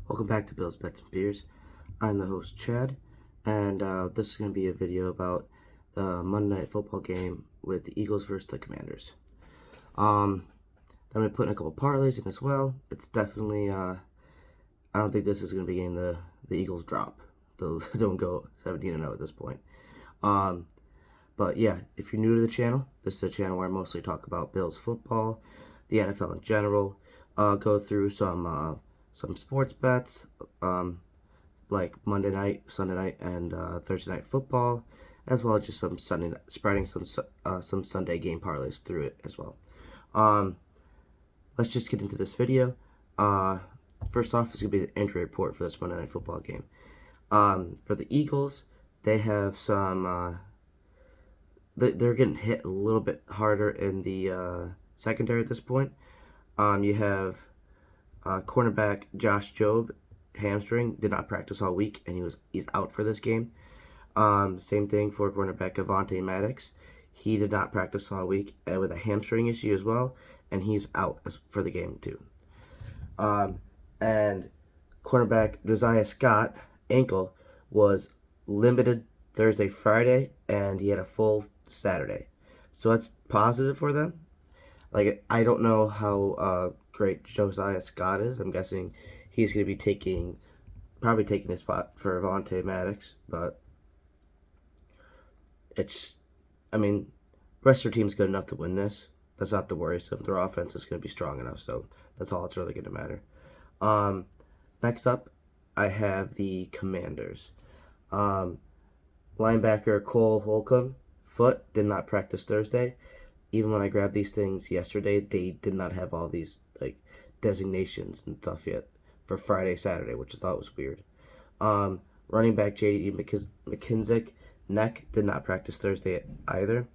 Welcome back to Bill's Bets and Beers. I'm the host, Chad, and this is going to be a video about the Monday Night Football game with the Eagles versus the Commanders. I'm going to put in a couple parlays in as well. It's definitely, I don't think this is going to be getting the Eagles drop. Those don't go 17-0 at this point. But yeah, if you're new to the channel, this is a channel where I mostly talk about Bills football, the NFL in general, go through some sports bets, like Monday night, Sunday night, and Thursday night football, as well as just some spreading some Sunday game parlays through it as well. Let's just get into this video. First off, is going to be the injury report for this Monday night football game. For the Eagles, they have some. They're getting hit a little bit harder in the secondary at this point. You have cornerback Josh Jobe, hamstring, did not practice all week, and he's out for this game. Same thing for cornerback Avonte Maddox. He did not practice all week with a hamstring issue as well, and he's out for the game too. And cornerback Josiah Scott, ankle, was limited Thursday, Friday, and he had a full Saturday. So that's positive for them. Like, I don't know how great Josiah Scott is. I'm guessing he's going to be probably taking his spot for Avonte Maddox, but the rest of their team's good enough to win this. That's not the worrisome. Their offense is going to be strong enough, so that's all that's really going to matter. Next up, I have the Commanders. Linebacker Cole Holcomb, foot, did not practice Thursday. Even when I grabbed these things yesterday, they did not have all these designations and stuff yet for Friday, Saturday, which I thought was weird. Running back J.D. McKissick, neck, did not practice Thursday either.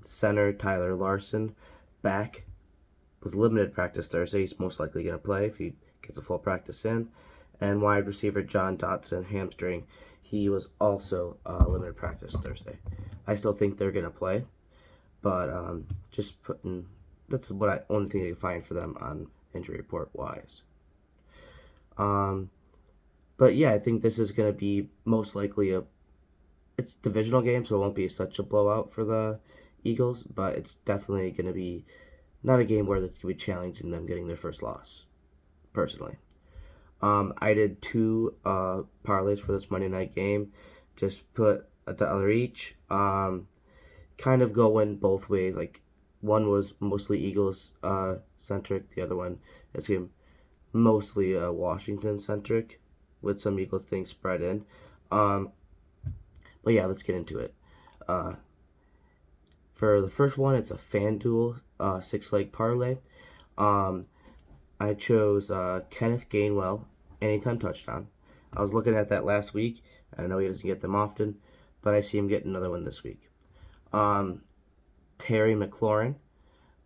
Center Tyler Larson, back, was limited practice Thursday. He's most likely going to play if he gets a full practice in. And wide receiver John Dotson, hamstring, he was also limited practice Thursday. I still think they're going to play, but that's only thing I can find for them on injury report wise. But yeah, I think this is going to be most likely it's a divisional game, so it won't be such a blowout for the Eagles, but it's definitely going to be not a game where that's going to be challenging them getting their first loss, personally. I did two parlays for this Monday night game. Just put $1 each. Kind of going both ways. Like, one was mostly Eagles centric. The other one is mostly Washington centric, with some Eagles things spread in. But yeah, let's get into it. For the first one, it's a FanDuel 6-leg parlay. I chose Kenneth Gainwell, anytime touchdown. I was looking at that last week. I know he doesn't get them often, but I see him get another one this week. Terry McLaurin,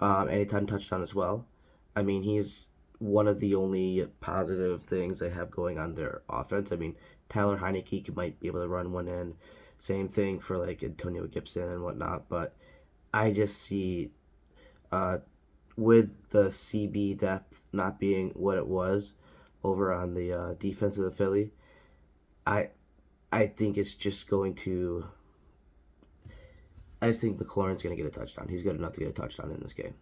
anytime touchdown as well. I mean, he's one of the only positive things they have going on their offense. I mean, Tyler Heineke might be able to run one in. Same thing for Antonio Gibson and whatnot, but I just see with the CB depth not being what it was over on the defense of the Philly, I think it's just going to. I just think McLaurin's going to get a touchdown. He's good enough to get a touchdown in this game,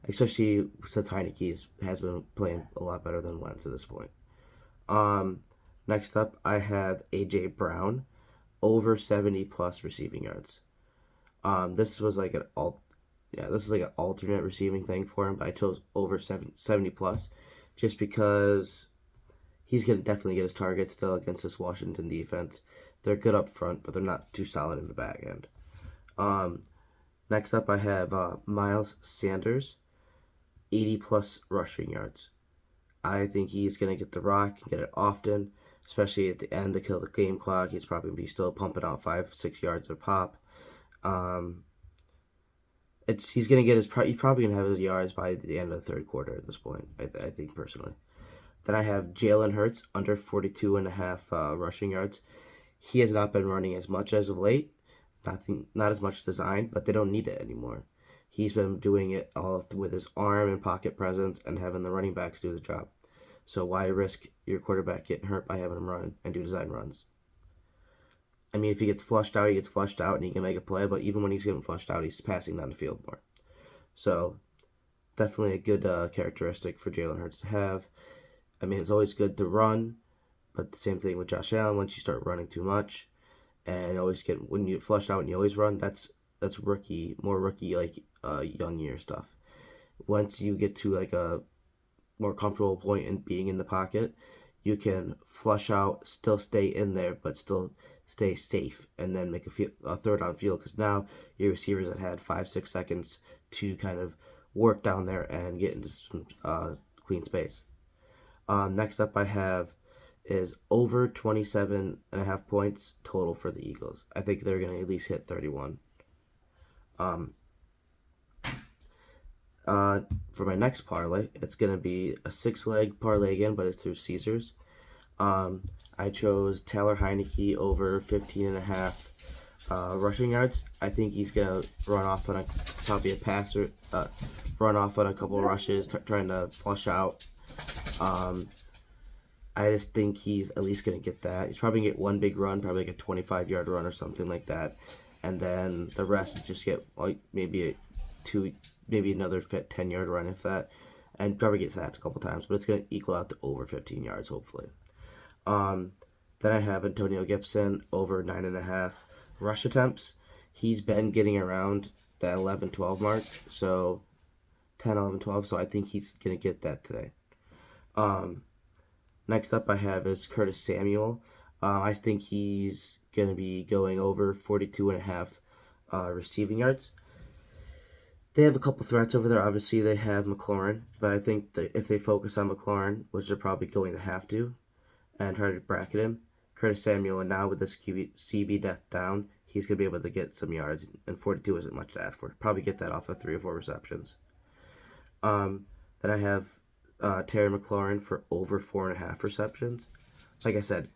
especially since Heineke has been playing a lot better than Wentz at this point. Next up, I have A.J. Brown, over 70 plus receiving yards. This was like an alternate receiving thing for him, but I chose over 70 plus just because he's going to definitely get his target still against this Washington defense. They're good up front, but they're not too solid in the back end. Next up, I have Miles Sanders, 80 plus rushing yards. I think he's going to get the rock and get it often, especially at the end to kill the game clock. He's probably going to be still pumping out 5-6 yards a pop. He's going to get he's probably going to have his yards by the end of the third quarter at this point, I think personally. Then I have Jalen Hurts, under 42.5 rushing yards. He has not been running as much as of late. Not as much design, but they don't need it anymore. He's been doing it all with his arm and pocket presence and having the running backs do the job. So why risk your quarterback getting hurt by having him run and do design runs? I mean, if he gets flushed out, he gets flushed out and he can make a play, but even when he's getting flushed out, he's passing down the field more. So definitely a good characteristic for Jalen Hurts to have. I mean, it's always good to run, but the same thing with Josh Allen. Once you start running too much, and always get when you flush out and you always run, that's more rookie like young year stuff. Once you get to like a more comfortable point in being in the pocket, you can flush out, still stay in there, but still stay safe, and then make a third on field, because now your receivers that had 5-6 seconds to kind of work down there and get into some clean space. Next up I have is over 27.5 points total for the Eagles. I think they're going to at least hit 31. For my next parlay, it's going to be a 6-leg parlay again, but it's through Caesars. I chose Taylor Heineke over 15.5 rushing yards. I think he's going to run off on probably a passer, run off on a couple of rushes, trying to flush out. I just think he's at least going to get that. He's probably going to get one big run, probably like a 25-yard run or something like that. And then the rest just get like maybe another 10-yard run, if that. And probably get sacked a couple times, but it's going to equal out to over 15 yards, hopefully. Then I have Antonio Gibson over 9.5 rush attempts. He's been getting around that 11-12 mark, so 10, 11, 12, so I think he's going to get that today. Next up I have is Curtis Samuel. I think he's going to be going over 42.5 receiving yards. They have a couple threats over there. Obviously, they have McLaurin, but I think that if they focus on McLaurin, which they're probably going to have to, and try to bracket him, Curtis Samuel, and now with this CB death down, he's going to be able to get some yards, and 42 isn't much to ask for. Probably get that off of 3 or 4 receptions. Then I have Terry McLaurin for over 4.5 receptions. Like I said,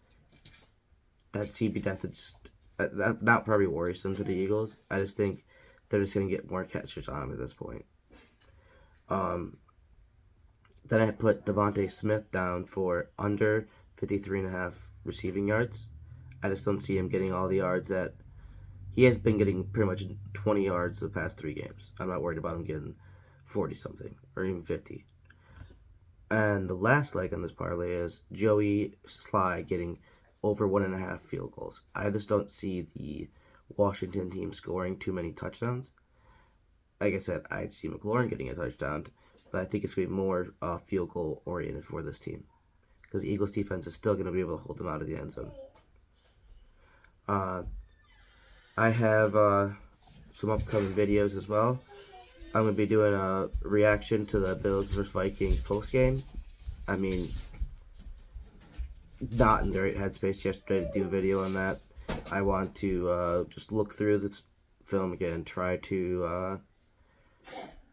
that CB death is just not probably worrisome to the Eagles. I just think they're just going to get more catches on him at this point. Then I put Devontae Smith down for under 53.5 receiving yards. I just don't see him getting all the yards that he has been getting. Pretty much 20 yards the past 3 games. I'm not worried about him getting 40 something or even 50. And the last leg on this parlay is Joey Sly getting over 1.5 field goals. I just don't see the Washington team scoring too many touchdowns. Like I said, I see McLaurin getting a touchdown, but I think it's going to be more field goal oriented for this team, because the Eagles defense is still going to be able to hold them out of the end zone. I have some upcoming videos as well. I'm going to be doing a reaction to the Bills vs. Vikings post game. I mean, not in the right headspace yesterday to do a video on that. I want to just look through this film again, try to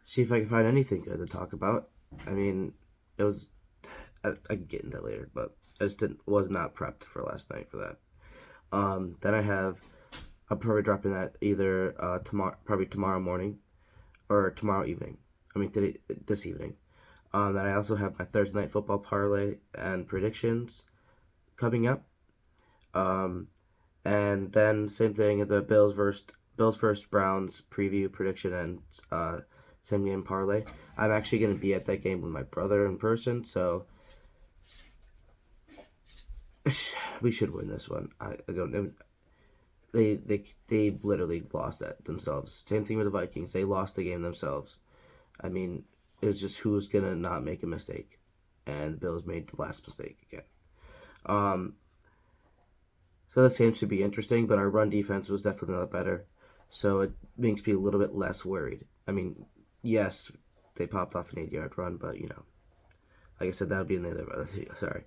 see if I can find anything good to talk about. I mean, it was, I can get into that later, but I just was not prepped for last night for that. Then I'm probably dropping that either tomorrow morning or tomorrow evening. I mean, this evening. Then I also have my Thursday night football parlay and predictions coming up. And then same thing, the Bills versus Browns preview, prediction, and same game parlay. I'm actually going to be at that game with my brother in person, so we should win this one. I don't know. They literally lost that themselves. Same thing with the Vikings. They lost the game themselves. I mean, it was just who's going to not make a mistake. And the Bills made the last mistake again. So this game should be interesting, but our run defense was definitely a lot better. So it makes me a little bit less worried. I mean, yes, they popped off an 8-yard run, but, you know, like I said, that would be in the other video. Sorry.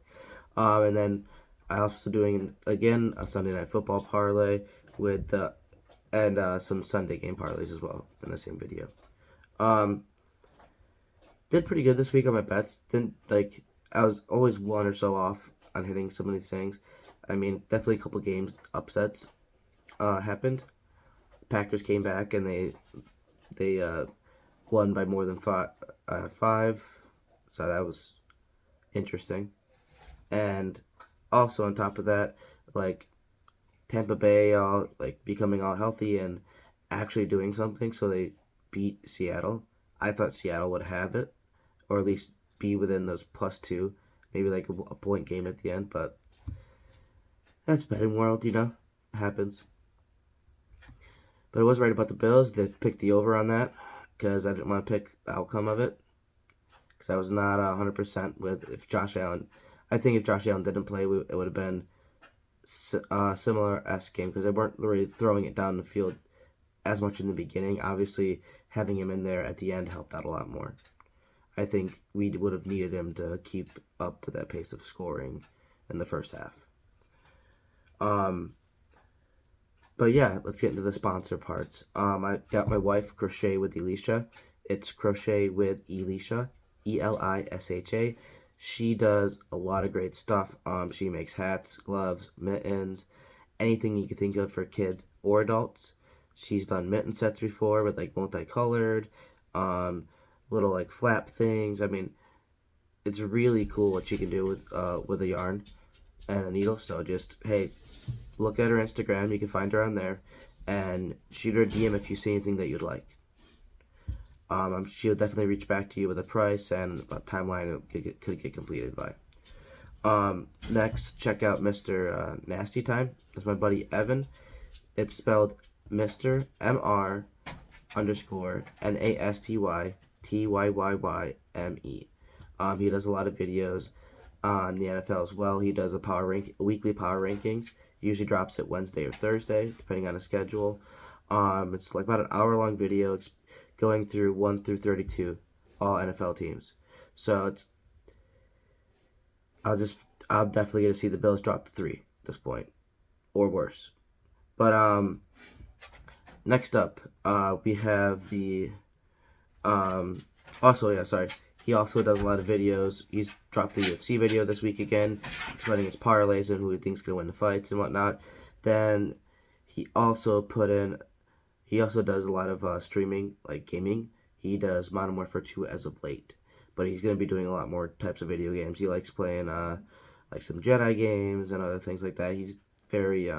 And then I also doing, again, a Sunday night football parlay with and some Sunday game parlays as well in the same video. Did pretty good this week on my bets. I was always one or so off on hitting some of these things. I mean, definitely a couple games upsets happened. Packers came back and they won by more than five. So that was interesting. And also on top of that, like Tampa Bay all like becoming all healthy and actually doing something, so they beat Seattle. I thought Seattle would have it, or at least be within those +2, maybe like a point game at the end. But that's betting world, it happens. But I was right about the Bills. They picked the over on that because I didn't want to pick the outcome of it because I was not 100% with if Josh Allen. I think if Josh Allen didn't play, it would have been similar-esque game because they weren't really throwing it down the field as much in the beginning. Obviously, having him in there at the end helped out a lot more. I think we would have needed him to keep up with that pace of scoring in the first half. But yeah, let's get into the sponsor parts. I got my wife Crochet with Elisha. It's Crochet with Elisha, Elisha. She does a lot of great stuff. She makes hats, gloves, mittens, anything you can think of for kids or adults. She's done mitten sets before with like multicolored, little like flap things. I mean, it's really cool what she can do with a yarn and a needle. So just hey, look at her Instagram. You can find her on there, and shoot her a DM if you see anything that you'd like. She'll definitely reach back to you with a price and a timeline it could get completed by. Next, check out Mr. Nasty Time. That's my buddy Evan. It's spelled Mr. MR underscore NASTY TYYYME. He does a lot of videos on the NFL as well. He does a weekly power rankings. Usually drops it Wednesday or Thursday, depending on his schedule. It's like about an hour-long video going through 1 through 32, all NFL teams. So I'm definitely gonna see the Bills drop to 3 at this point, or worse. But next up, we have the he also does a lot of videos. He's dropped the UFC video this week again, explaining his parlays and who he thinks can win the fights and whatnot. Then he also does a lot of streaming, like gaming. He does Modern Warfare 2 as of late, but he's going to be doing a lot more types of video games. He likes playing like some Jedi games and other things like that. He's very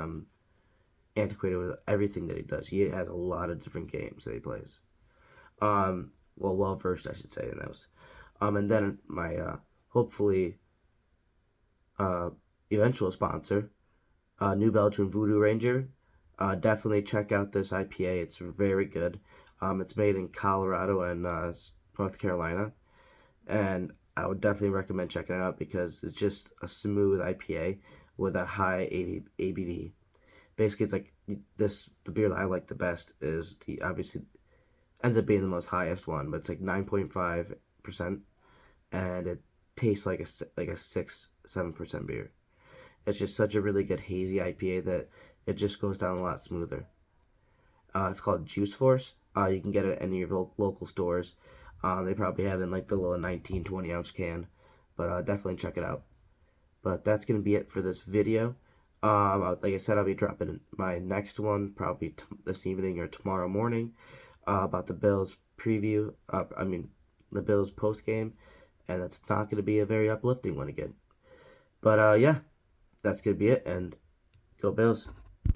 antiquated with everything that he does. He has a lot of different games that he plays. Well versed, I should say, in those. And then my hopefully eventual sponsor, New Belgium Voodoo Ranger. Definitely check out this IPA. It's very good. It's made in Colorado and North Carolina, and I would definitely recommend checking it out because it's just a smooth IPA with a high ABV. Basically, it's like the beer that I like the best is the obviously ends up being the most highest one, but it's like 9.5%, and it tastes like a 6-7% beer. It's just such a really good hazy IPA that it just goes down a lot smoother. It's called Juice Force. You can get it at any of your local stores. They probably have it in like the little 19, 20 ounce can, but definitely check it out. But that's going to be it for this video. Like I said, I'll be dropping my next one probably this evening or tomorrow morning about the Bills preview. The Bills post game, and that's not going to be a very uplifting one again. But yeah, that's going to be it, and go Bills.